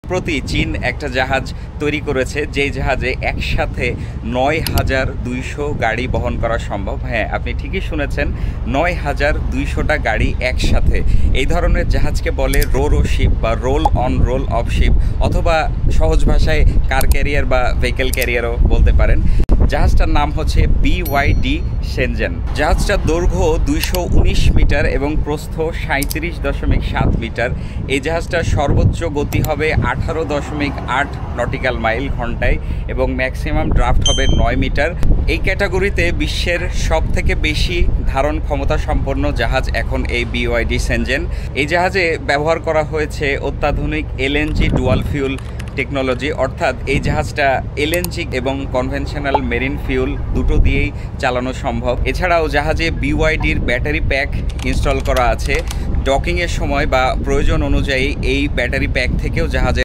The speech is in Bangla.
সম্প্রতি চীন একটা জাহাজ তৈরি করেছে, যেই জাহাজে একসাথে ৯,২০০ গাড়ি বহন করা সম্ভব। হ্যাঁ, আপনি ঠিকই শুনেছেন, ৯,২০০টা গাড়ি একসাথে। এই ধরনের জাহাজকে বলে রো শিপ বা roll on roll off ship, অথবা সহজ ভাষায় কার ক্যারিয়ার বা ভেহিকেল ক্যারিয়ারও বলতে পারেন। জাহাজটার নাম হচ্ছে BYD শেনজেন। জাহাজটার দৈর্ঘ্য ২১৯ মিটার এবং প্রস্থ ৩৭.৭ মিটার। এই জাহাজটার সর্বোচ্চ গতি হবে 18.8 নটিক্যাল মাইল ঘন্টায় এবং ম্যাক্সিমাম ড্রাফট হবে ৯ মিটার। এই ক্যাটাগরিতে বিশ্বের সবথেকে বেশি ধারণ ক্ষমতা সম্পন্ন জাহাজ এখন এই BYD শেনজেন। এই জাহাজে ব্যবহার করা হয়েছে অত্যাধুনিক LNG ডুয়াল ফিউল টেকনোলজি, অর্থাৎ এই জাহাজটা LNG এবং কনভেনশনাল মেরিন ফিউল দুটো দিয়েই চালানো সম্ভব। এছাড়াও জাহাজে BYDর ব্যাটারি প্যাক ইনস্টল করা আছে। ডকিংয়ের সময় বা প্রয়োজন অনুযায়ী এই ব্যাটারি প্যাক থেকেও জাহাজে